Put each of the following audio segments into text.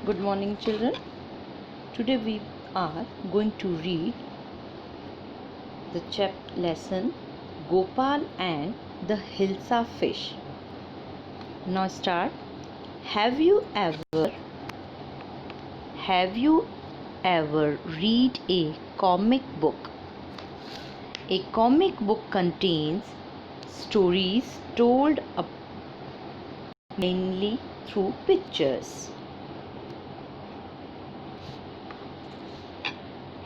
Good morning, children. Today we are going to read the chapter lesson Gopal and the Hilsa fish. Now start. Have you ever read a comic book? A comic book contains stories told mainly through pictures.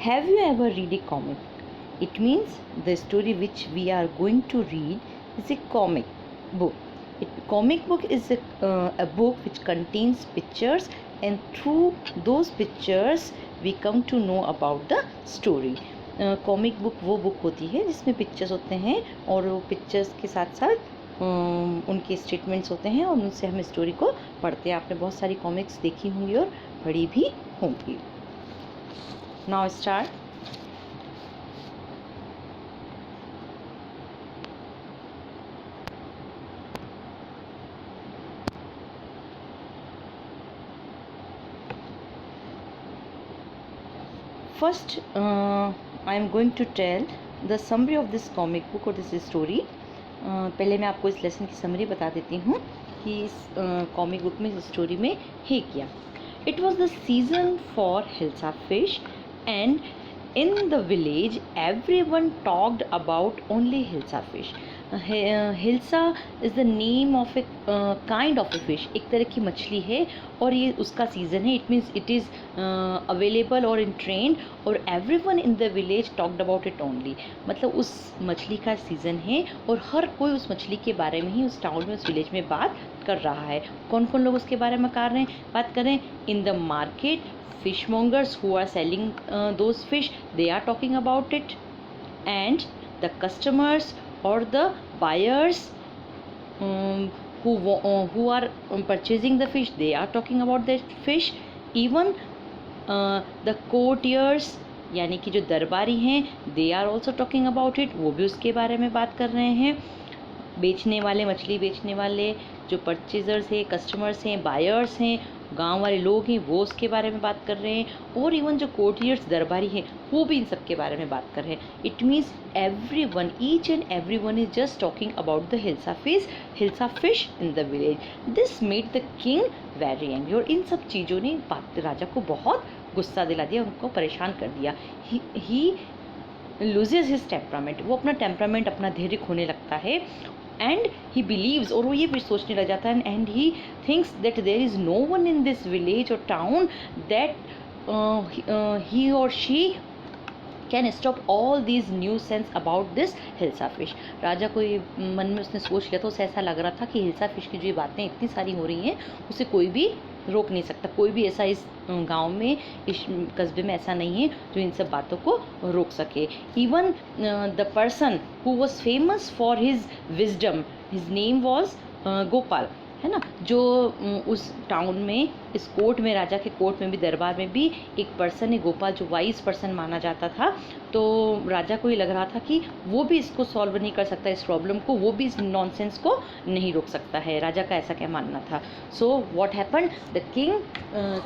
Have you ever read a comic? It means the story which we are going to read is a comic book. Comic book is a book which contains pictures, and through those pictures we come to know about the story. Comic book वो book होती है जिसमें pictures होते हैं और वो pictures के साथ साथ उनके स्टेटमेंट्स होते हैं और उनसे हम स्टोरी को पढ़ते हैं. आपने बहुत सारी कॉमिक्स देखी होंगी और पढ़ी भी होंगी. Now start. First, I am going to tell the summary of this comic book or this story. पहले मैं आपको इस लेसन की समरी बता देती हूँ कि इस कॉमिक बुक में इस स्टोरी में है क्या. It was the season for Hilsa fish, and in the village everyone talked about only Hilsa fish. Hilsa is the name of a kind of a fish. एक तरह की मछली है और ये उसका सीज़न है. It means it is available or in trend और everyone in the village talked about it only. मतलब उस मछली का सीज़न है और हर कोई उस मछली के बारे में ही उस टाउन में उस विलेज में बात कर रहा है. कौन कौन लोग उसके बारे में बात कर रहे हैं? In the market fishmongers who are selling those fish, they are talking about it, and the customers or the buyers who are purchasing the fish, they are talking about that fish. Even the courtiers यानी कि जो दरबारी हैं, they are also talking about it, वो भी उसके बारे में बात कर रहे हैं. बेचने वाले, मछली बेचने वाले, जो परचेजर्स हैं, कस्टमर्स हैं, बायर्स हैं, गांव वाले लोग हैं, वो उसके बारे में बात कर रहे हैं. और इवन जो कोर्टियर्स दरबारी हैं वो भी इन सब के बारे में बात कर रहे हैं. It means everyone, each and everyone is just talking about the hilsa fish in the village. This made the king very angry. और इन सब चीज़ों ने राजा को बहुत गुस्सा दिला दिया, उनको परेशान कर दिया. ही लूजेज हिज टेम्परामेंट. वो अपना टेम्परामेंट, अपना धैर्य खोने लगता है. एंड ही बिलीव्स, और वो ये भी सोचने लग जाता है, and he thinks that there is no one in this village or town that he or she can stop all these nonsense about this hilsa fish. राजा को ये मन में उसने सोच लिया, तो उसे ऐसा लग रहा था कि हिल्सा फिश की जो ये बातें इतनी सारी हो रही हैं उसे कोई भी रोक नहीं सकता. कोई भी ऐसा इस गांव में, इस कस्बे में ऐसा नहीं है जो इन सब बातों को रोक सके. Even the person who was famous for his wisdom, his name was Gopal, है ना. जो उस टाउन में, इस कोर्ट में, राजा के कोर्ट में भी, दरबार में भी एक पर्सन है गोपाल, जो वाइज पर्सन माना जाता था. तो राजा को ये लग रहा था कि वो भी इसको सॉल्व नहीं कर सकता, इस प्रॉब्लम को, वो भी इस नॉनसेंस को नहीं रोक सकता है. राजा का ऐसा क्या मानना था. So what happened, the king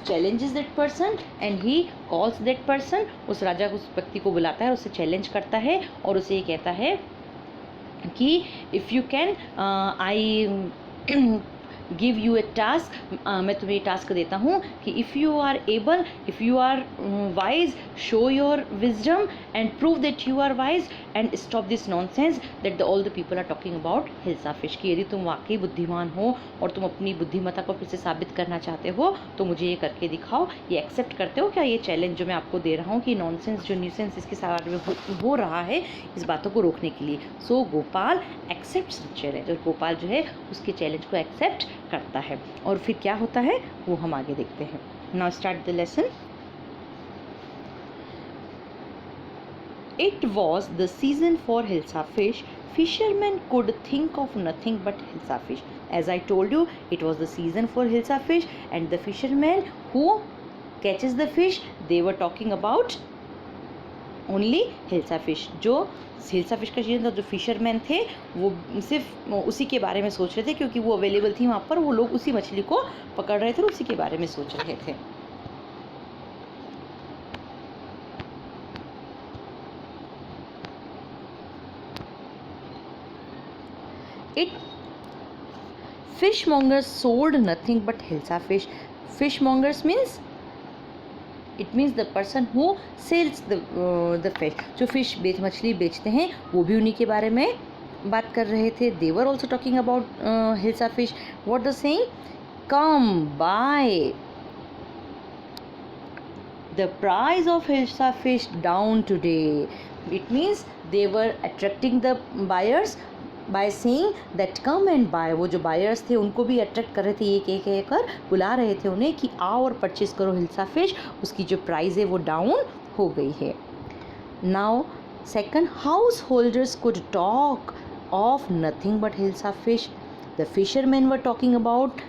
challenges that person and he calls that person. उस राजा उस व्यक्ति को बुलाता है, उसे चैलेंज करता है और उसे ये कहता है कि if you can I give you a task, मैं तुम्हें टास्क देता हूँ कि if you are able, if you are wise, show your wisdom and prove that you are wise and stop this nonsense that all the people are talking about hilsa fish. कि यदि तुम वाकई बुद्धिमान हो और तुम अपनी बुद्धिमत्ता को फिर से साबित करना चाहते हो तो मुझे ये करके दिखाओ. ये एक्सेप्ट करते हो क्या, ये चैलेंज जो मैं आपको दे रहा हूँ कि नॉनसेंस, जो न्यूसेंस इसके साथ में हो रहा है, इस बातों को रोकने के लिए. सो गोपाल एक्सेप्ट्स द चैलेंज, और गोपाल जो है उसके चैलेंज को एक्सेप्ट करता है. और फिर क्या होता है वो हम आगे देखते हैं. Now start the lesson. It was the season for Hilsa fish. Fishermen could think of nothing but Hilsa fish. As I told you, it was the season for Hilsa fish, and the fishermen who catches the fish, they were talking about only Hilsa fish. जो hilsa fish का season था, जो fisherman थे वो सिर्फ उसी के बारे में सोच रहे थे, क्योंकि वो अवेलेबल थी वहाँ पर. वो लोग उसी मछली को पकड़ रहे थे और उसी के बारे में सोच रहे थे. It fishmongers sold nothing but Hilsa fish. Fishmongers means it means the person who sells the fish. जो फिश मछली बेचते हैं वो भी उन्हीं के बारे में बात कर रहे थे. They were also talking about hilsa fish. What the saying? Come buy the price of hilsa fish down today. It means they were attracting the buyers by saying that come and buy. वो जो बायर्स थे उनको भी attract कर रहे थे, एक एक एक कर बुला रहे थे उन्हें कि आओ और परचेज करो हिल्सा फिश. उसकी जो प्राइस है वो डाउन हो गई है. Now second, house holders could talk of nothing but hilsa fish. The fisherman were talking about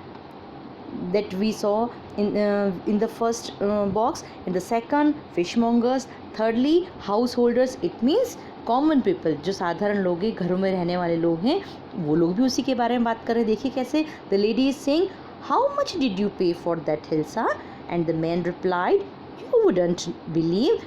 that we saw in the first box. In the second, fishmongers. Thirdly, householders. It means common people, जो साधारण लोग हैं, घरों में रहने वाले लोग हैं, वो लोग भी उसी के बारे में बात कर रहे हैं. देखिए कैसे. The lady is saying, how much did you pay for that hilsa? And the man replied, you wouldn't believe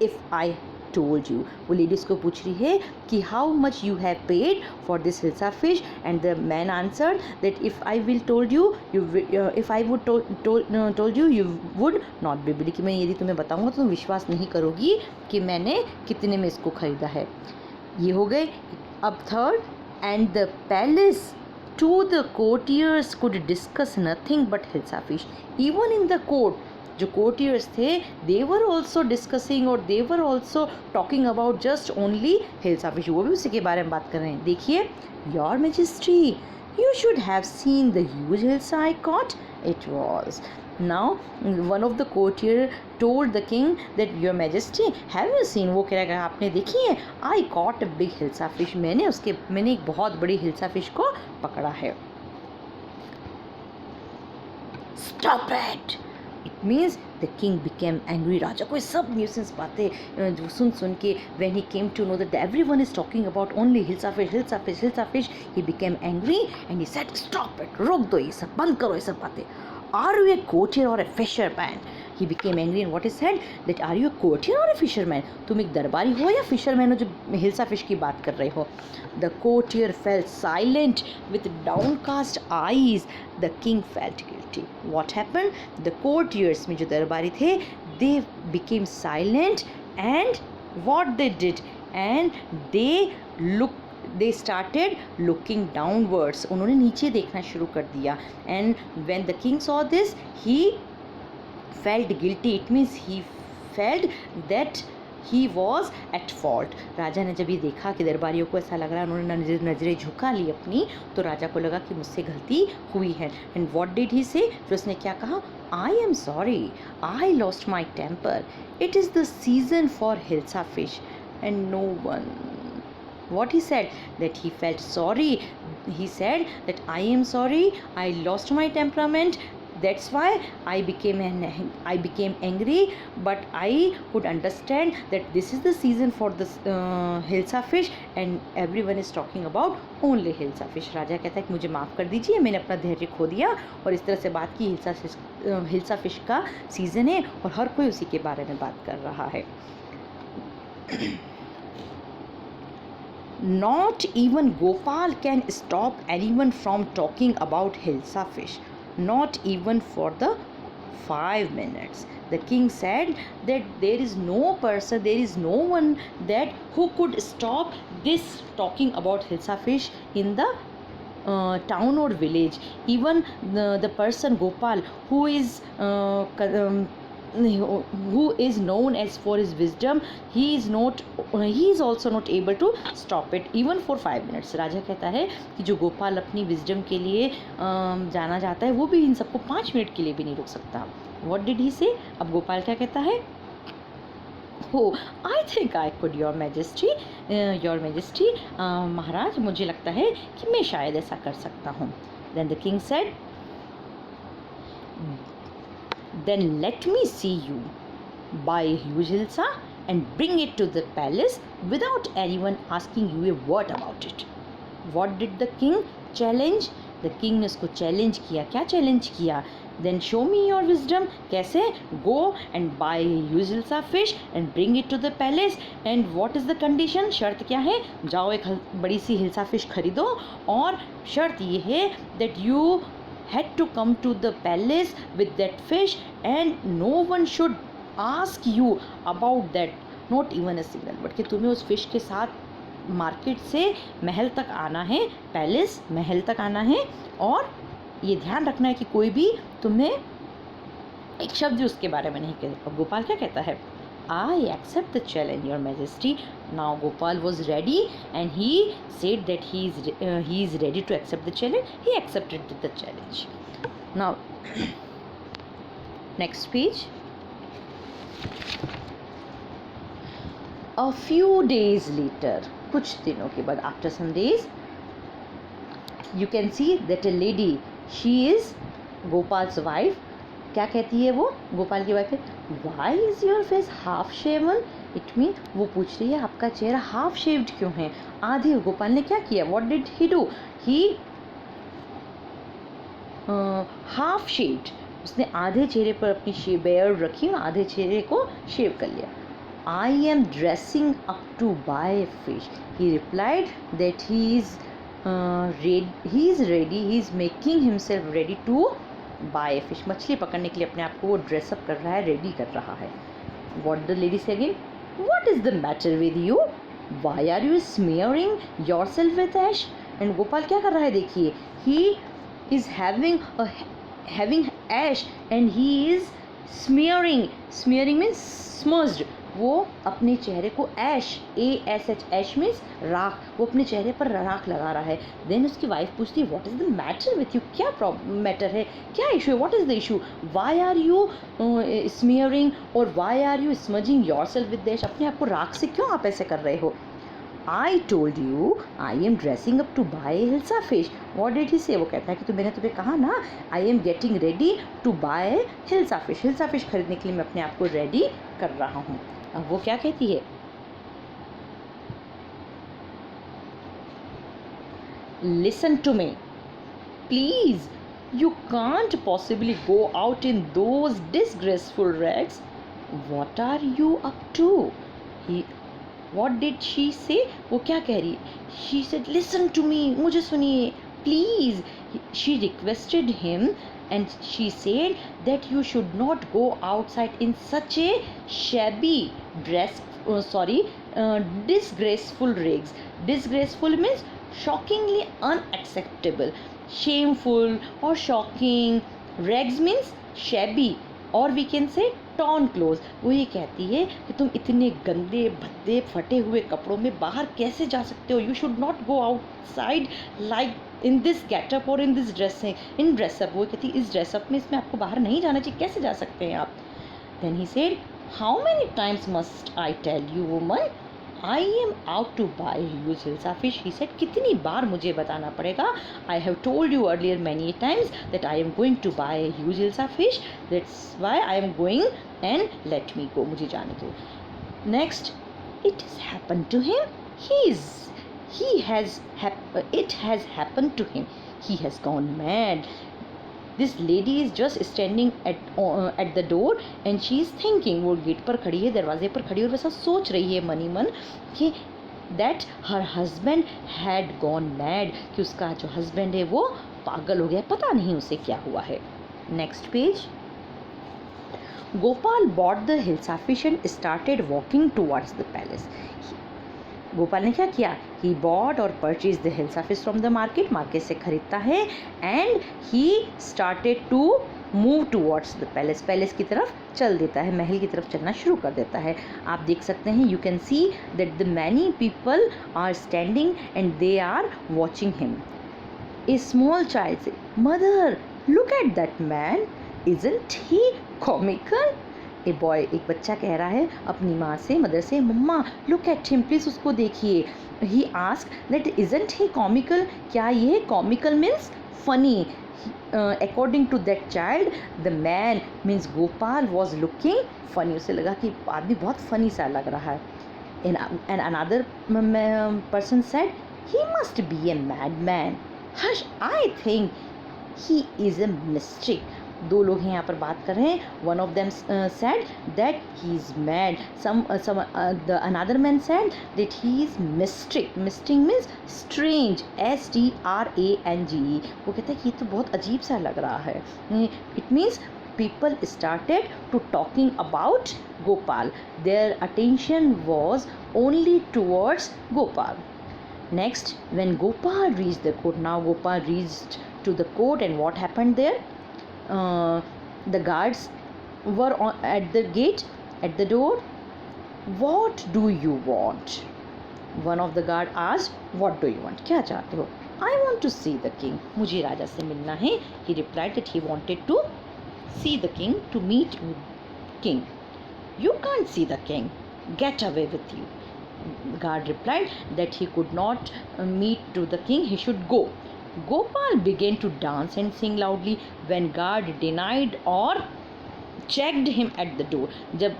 if I told you. वो लेडीज़ को पूछ रही है कि how much you have paid for this hilsa fish. And the man answered that if I will told you if I would told you would not be believe. कि मैं यदि तुम्हें बताऊंगा तो तुम विश्वास नहीं करोगी कि मैंने कितने में इसको ख़रीदा है. ये हो गए. अब third, and the palace to the courtiers could discuss nothing but hilsa fish. Even in the court, जो कोर्टियर्स थे, दे वर ऑल्सो डिस्कसिंग और they were also talking about just only hilsa fish. वो भी उसी के बारे में बात कर रहे हैं. देखिए, your majesty, you should have seen the huge hilsa I caught. It was. Now one of the courtier told the king that your majesty have you seen. वो कह रहा है, आपने देखी है, I caught a big hilsa fish. मैंने एक बहुत बड़ी हिल्सा फिश को पकड़ा है. Stop it. It means the king became angry. राजा को सब न्यूसेंस बातें सुन के when he came to know that everyone is talking about only hilsa fish hilsa fish hilsa fish, he became angry and he said, stop it. रोक दो ये सब, बंद करो ये सब बातें. Are you a courtier or a fisherman? He became angry and what he said that are you a courtier or a fisherman? तुम एक दरबारी हो या फिशरमैन हो जो हिल्सा फिश की बात कर रहे हो. The courtier fell silent with downcast eyes. The king felt guilty. What happened? The courtiers में जो दरबारी थे, they became silent and what they did, and they started looking downwards. उन्होंने नीचे देखना शुरू कर दिया. And when the king saw this, he felt guilty. It means he felt that he was at fault. राजा ने जब ये देखा कि दरबारियों को ऐसा लग रहा है, उन्होंने नजरें झुका ली अपनी, तो राजा को लगा कि मुझसे गलती हुई है. And what did he say? फिर उसने क्या कहा? I am sorry. I lost my temper. It is the season for hilsa fish. And no one. What he said? That he felt sorry. He said that I am sorry. I lost my temperament. That's why I became angry. But I could understand that this is the season for this hilsa fish, and everyone is talking about only hilsa fish. राजा कहता है कि मुझे माफ़ कर दीजिए, मैंने अपना धैर्य खो दिया और इस तरह से बात की. हिल्सा फिश का सीज़न है और हर कोई उसी के बारे में बात कर रहा है. Not even Gopal can stop anyone from talking about hilsa fish. Not even for the 5 minutes. The king said that there is no one that who could stop this talking about hilsa fish in the town or village. Even the person Gopal who is known as for his wisdom, he is also not able to stop it even for 5 minutes. राजा कहता है कि जो गोपाल अपनी wisdom के लिए जाना जाता है, वो भी इन सबको 5 मिनट के लिए भी नहीं रोक सकता. What did he say? अब गोपाल क्या कहता है? Oh, I think I could, your majesty. महाराज, मुझे लगता है कि मैं शायद ऐसा कर सकता हूँ. Then the king said, then let me see you buy a huge hilsa and bring it to the palace without anyone asking you a word about it. What did the king challenge? The king ने उसको challenge किया. क्या challenge किया? Then show me your wisdom. कैसे? Go and buy huge hilsa fish and bring it to the palace. And what is the condition? शर्त क्या है? जाओ एक बड़ी सी हिल्सा फिश खरीदो और शर्त ये है that you had to come to the palace with that fish and no one should ask you about that, not even a single word. कि तुम्हें उस फिश के साथ मार्केट से महल तक आना है, पैलेस महल तक आना है, और ये ध्यान रखना है कि कोई भी तुम्हें एक शब्द उसके बारे में नहीं कहे. अब गोपाल क्या कहता है? I accept the challenge, your majesty. Now Gopal was ready and he said that he is ready to accept the challenge. He accepted the challenge. Now next page. A few days later, कुछ दिनों के बाद, after some days, you can see that a lady, she is Gopal's wife. क्या कहती है वो? गोपाल की wife है. Why is your face half shaven? It mean वो पूछ रही है आपका चेहरा हाफ शेव्ड क्यों है, आधे. गोपाल ने क्या किया? What did he do? He half shaved. उसने आधे चेहरे पर अपनी बेयर्ड रखी और आधे चेहरे को शेव कर लिया. I am dressing up to buy fish. He replied that he is ready, he is making himself ready to buy fish. मछली पकड़ने के लिए अपने आप को वो ड्रेसअप कर रहा है, रेडी कर रहा है. What the lady say again? What is the matter with you? Why are you smearing yourself with ash? And Gopal क्या कर रहा है? देखिए, he is having ash and he is smearing. Smearing means smudged. वो अपने चेहरे को ऐश, ASH, ऐश means राख, वो अपने चेहरे पर राख लगा रहा है. देन उसकी वाइफ पूछती है what is the matter with you? क्या मैटर है, क्या इशू है, what is the issue? Why are you smearing और why are you smudging yourself with ash? अपने आप को राख से क्यों आप ऐसे कर रहे हो? I told you I am dressing up to buy hilsa fish. What did he say? वो कहता है कि मैंने तुम्हें कहा ना, I am getting ready to buy hilsa fish. Hilsa fish खरीदने के लिए मैं अपने आप को रेडी कर रहा हूँ. अब वो क्या कहती है? Listen to me please, you can't possibly go out in those disgraceful rags. What are you up to? What did she say? वो क्या कह रही है? She said listen to me, मुझे सुनिए please. She requested him and she said that you should not go outside in such a shabby disgraceful rags. Disgraceful means shockingly unacceptable, shameful or shocking. Rags means shabby or we can say torn clothes. वो ये कहती है कि तुम इतने गंदे भद्दे फटे हुए कपड़ों में बाहर कैसे जा सकते हो? You should not go outside like in this getup or in this dressing, in dress up. वो कहती है इस ड्रेसअप में, इसमें आपको बाहर नहीं जाना चाहिए, कैसे जा सकते हैं आप? Then he said, how many times must I tell you woman, I am out to buy huge hilsa fish. He said, कितनी बार मुझे बताना पड़ेगा? I have told you earlier many times that I am going to buy a huge hilsa fish. That's why I am going and let me go. मुझे जाने दो. Next, it has happened to him. It has happened to him. He has gone mad. This lady is just standing at the door and she is thinking. वो gate पर खड़ी है, दरवाजे पर खड़ी है और वैसा सोच रही है मनी मन कि that her husband had gone mad, कि उसका जो हस्बैंड है वो पागल हो गया, पता नहीं उसे क्या हुआ है. Next page. Gopal bought the hilsa fish and started walking towards the palace. Gopal ने क्या किया? ही बॉट और purchase the hilsa fish from the market. Market से खरीदता है and he started to move towards the palace. Palace की तरफ चल देता है, महल की तरफ चलना शुरू कर देता है. आप देख सकते हैं, you can see that the many people are standing and they are watching him. A small child say, mother look at that man, isn't he comical? A boy, एक बच्चा कह रहा है अपनी माँ से, मदर से, mama look at him, please उसको देखिए. He ask that isn't he comical? क्या ये comical means funny? According to that child the man means Gopal was looking funny. उसे लगा कि आदमी बहुत फनी सा लग रहा है. And another person said he must be a mad man. Hush, I think he is a mistake. दो लोग हैं यहाँ पर बात कर रहे हैं. One of them said that he is mad. The another man said that he is mystic. Mystic means strange. STRANGE. वो कहते हैं कि ये तो बहुत अजीब सा लग रहा है. It means people started to talking about Gopal. Their attention was only towards Gopal. Next, when Gopal reached the court, now Gopal reached to the court, and what happened there? The guards were at the gate, at the door. What do you want? One of the guard asked, what do you want? क्या चाहते हो? I want to see the king. मुझे राजा से मिलना है. He replied that he wanted to see the king, to meet king. You can't see the king. Get away with you. Guard replied that he could not meet to the king. He should go. Gopal began to dance and sing loudly. When guard denied or checked him at the door, जब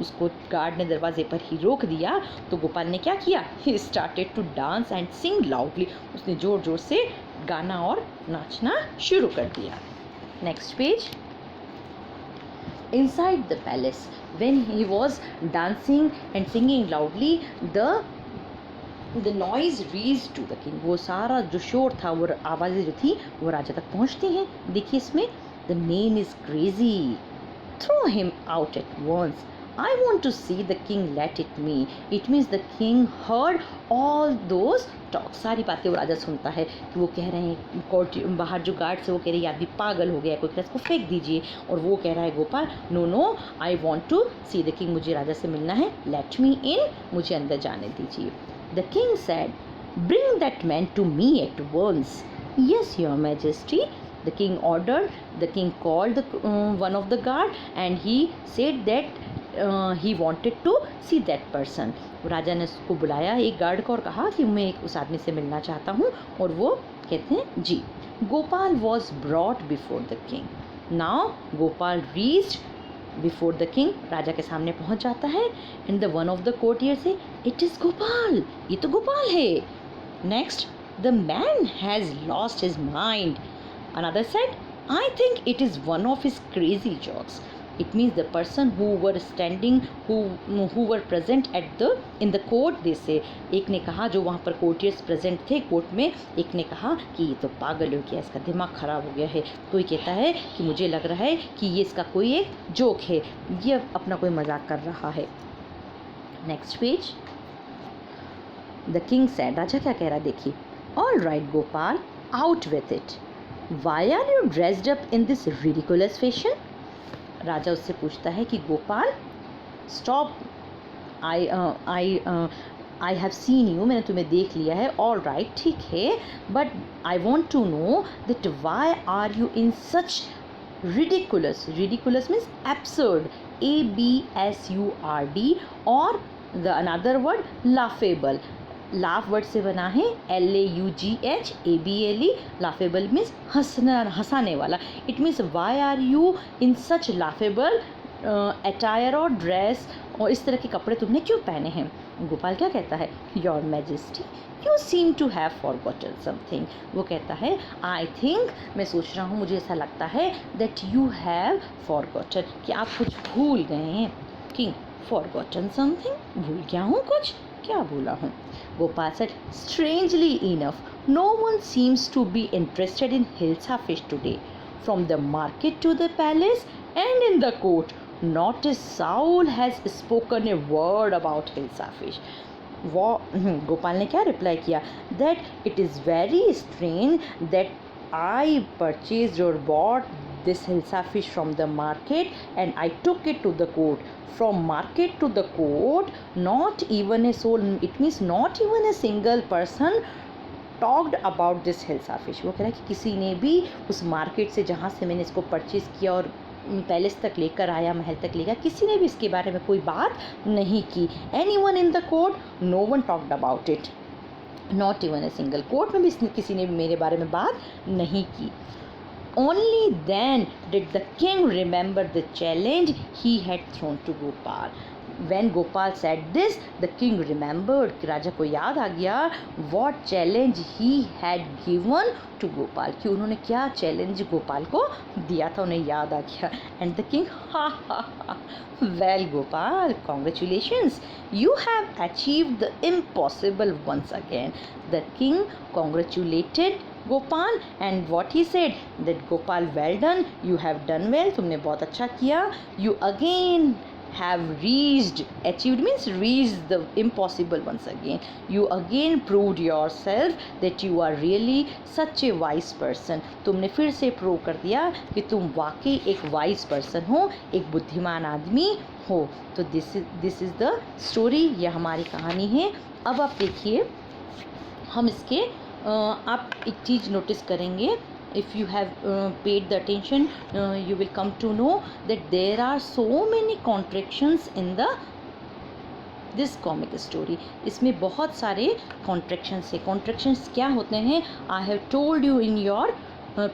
उसको guard ने दरवाजे पर ही रोक दिया तो गोपाल ने क्या किया? He started to dance and sing loudly. उसने जोर जोर से गाना और नाचना शुरू कर दिया. Next page. Inside the palace, when he was dancing and singing loudly, the noise reached to the king. वो सारा जो शोर था, वो आवाज़ें जो थी वो राजा तक पहुँचती हैं. देखिए इसमें, the man is crazy. Throw him out at once. I want to see the king. Let it me. It means the king heard all those talk. सारी बातें वो राजा सुनता है कि वो कह रहे हैं कोर्ट बाहर जो गार्ड से, वो कह रहे हैं ये आदमी पागल हो गया, कोई कह रहा है इसको फेंक दीजिए, और वो कह रहा है Gopal no I want to see the king, मुझे राजा से मिलना है. लेट मी इन, मुझे अंदर जाने दीजिए. The king said, bring that man to me at once. Yes your majesty. The king ordered. The king called one of the guard and he said that he wanted to see that person. राजा ने उसको बुलाया एक guard को और कहा कि मैं उस आदमी से मिलना चाहता हूँ, और वो कहते हैं जी. Gopal was brought before the king. Now Gopal reached before the king. राजा के सामने पहुँच जाता है. and the one of the courtiers say, it is Gopal, ये तो गोपाल है. Next, the man has lost his mind. Another said, I think it is one of his crazy jokes. It means the person who were standing, who were present at in the court, they say. एक ने कहा, जो वहाँ पर courtiers present थे court में, एक ने कहा कि ये तो पागल हो गया, इसका दिमाग खराब हो गया है. कोई कहता है कि मुझे लग रहा है कि ये इसका कोई एक जोक है, ये अपना कोई मजाक कर रहा है. Next page. The king said, राजा क्या कह रहा है देखिए. All right Gopal, out with it. Why are you dressed up in this ridiculous fashion? राजा उससे पूछता है कि Gopal, stop. I have seen you, मैंने तुम्हें देख लिया है. ऑल राइट, ठीक है, but I want to know that why are you in such ridiculous. Ridiculous means absurd. ABSURD. और the another word laughable. Laugh word से बना है LAUGHABLE. लाफेबल मीन्स हंसना, हंसाने वाला. It means why are you in such laughable attire और dress, और इस तरह के कपड़े तुमने क्यों पहने हैं. गोपाल क्या कहता है, your majesty you seem to have forgotten something. वो कहता है आई थिंक, मैं सोच रहा हूँ, मुझे ऐसा लगता है दैट यू हैव फॉरगॉटन, कि आप कुछ भूल गए हैं. किंग, फॉरगॉटन समथिंग, भूल गया हूँ कुछ, क्या भूला हूँ. Gopal said, strangely enough, no one seems to be interested in Hilsa fish today. From the market to the palace and in the court, not a soul has spoken a word about Hilsa fish. वो गोपाल ने क्या reply किया, that it is very strange that I purchased or bought this Hilsa fish from the market and I took it to the court. From market to the court, not even a soul, it means not even a single person talked about this Hilsa fish. वो कह रहा है कि किसी ने भी उस market से जहाँ से मैंने इसको परचेज़ किया और पैलेस तक लेकर आया, महल तक ले गया, किसी ने भी इसके बारे में कोई बात नहीं की. Anyone in the court, no one talked about it. Not even a single. Court में भी किसी ने भी मेरे बारे में बात नहीं की. Only then did the king remember the challenge he had thrown to Gopal. When Gopal said this, the king remembered, राजा को याद आ गया what challenge he had given to Gopal, कि उन्होंने क्या चैलेंज गोपाल को दिया था, उन्हें याद आ गया. And the king, ha ha ha, well Gopal, congratulations, you have achieved the impossible once again. The king congratulated Gopal and what he said that Gopal, well done, you have done well, तुमने बहुत अच्छा किया. You again have reached, achieved means reached the impossible once again. You again proved yourself that you are really such a wise person. तुमने फिर से prove कर दिया कि तुम वाकई एक वाइज पर्सन हो, एक बुद्धिमान आदमी हो. तो दिस इज़ द स्टोरी, यह हमारी कहानी है. अब आप देखिए, हम इसके आप एक चीज़ नोटिस करेंगे. If you have paid the attention, you will come to know that there are so many contractions in this comic story. इसमें बहुत सारे contractions है. Contractions क्या होते हैं? I have told you in your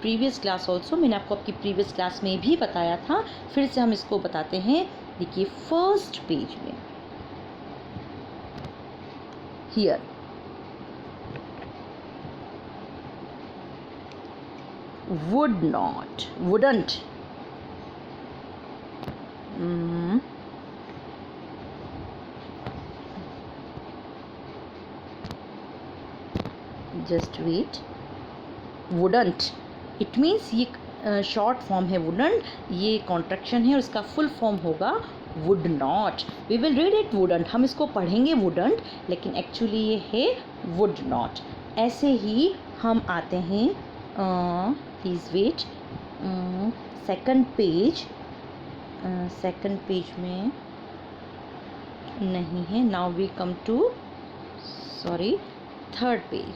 previous class also. मैंने आपको आपकी previous class में भी बताया था. फिर से हम इसको बताते हैं. देखिए फर्स्ट पेज में here would not, wouldn't, just wait, wouldn't, it means ये शॉर्ट फॉर्म है wouldn't, ये कॉन्ट्रैक्शन है और इसका फुल फॉर्म होगा would not. We will read it wouldn't, हम इसको पढ़ेंगे wouldn't, लेकिन एक्चुअली ये है would not. ऐसे ही हम आते हैं, प्लीज़ वेट, सेकंड पेज में नहीं है. Now we come to, sorry, third page.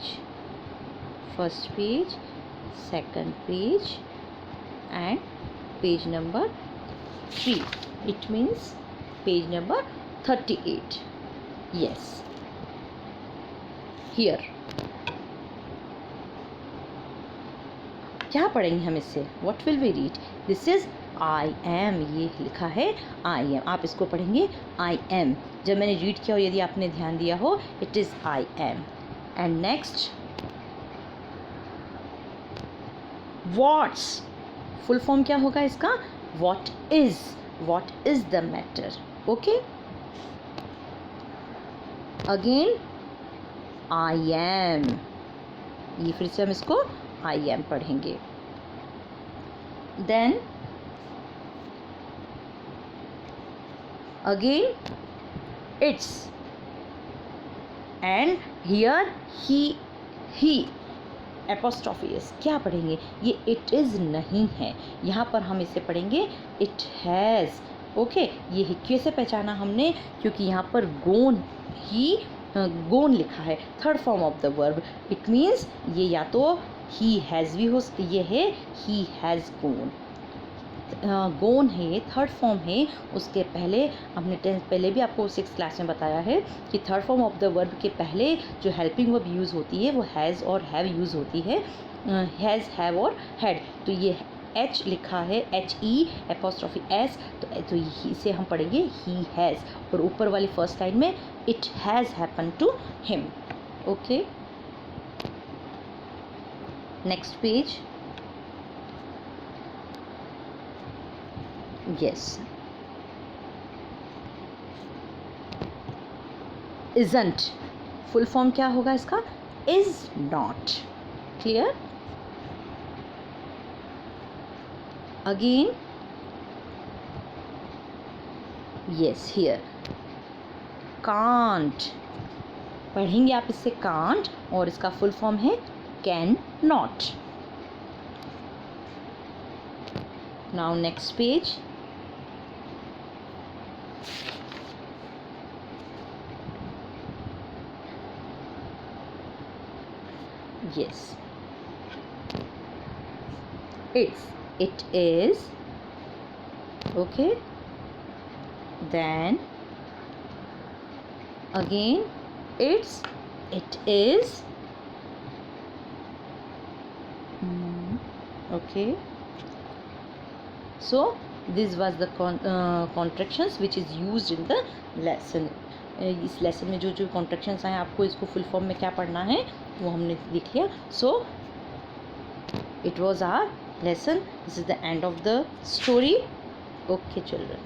First page, second page and page number 3. It means page number 38. Yes, here क्या पढ़ेंगे हम इससे? What will we read? This is I am, ये लिखा है आई एम. आप इसको पढ़ेंगे आई एम. जब मैंने रीड किया हो, यदि आपने ध्यान दिया हो, it is I am. And next what's, full form क्या होगा इसका? What is the matter. Okay, again I am, ये फिर से हम इसको आई एम पढ़ेंगे. Then again it's, and here he apostrophe S. क्या पढ़ेंगे? ये इट इज़ नहीं है, यहाँ पर हम इसे पढ़ेंगे इट हैज़. ओके, ये ही कैसे पहचाना हमने? क्योंकि यहाँ पर गोन लिखा है, third form of the verb. It means ये या तो ही हैज़ भी हो, ये है ही हैज़ गोन. गोन है, थर्ड फॉर्म है. उसके पहले हमने पहले भी आपको 6th क्लास में बताया है कि third form of the verb के पहले जो हेल्पिंग वर्ब यूज़ होती है वो हैज़ और हैव यूज़ होती है. हैज़, हैव और हैड. तो ये एच लिखा है, HE एपोस्ट्रॉफी एस, तो इसे हम पढ़ेंगे ही हैज़. और ऊपर वाली फर्स्ट लाइन में it has happen to him. Okay, next page. Yes, isn't, full form क्या होगा इसका? Is not. Clear? Again yes, here can't, पढ़ेंगे आप इससे कांट, और इसका फुल फॉर्म है can not. Now next page. Yes, it is. Okay, then again it is. Okay, so this was the contractions which is used in the lesson. इस lesson में जो जो कॉन्ट्रैक्शंस आए आपको इसको फुल फॉर्म में क्या पढ़ना है वो हमने लिख लिया। So it was our lesson. This is the end of the story. Okay children.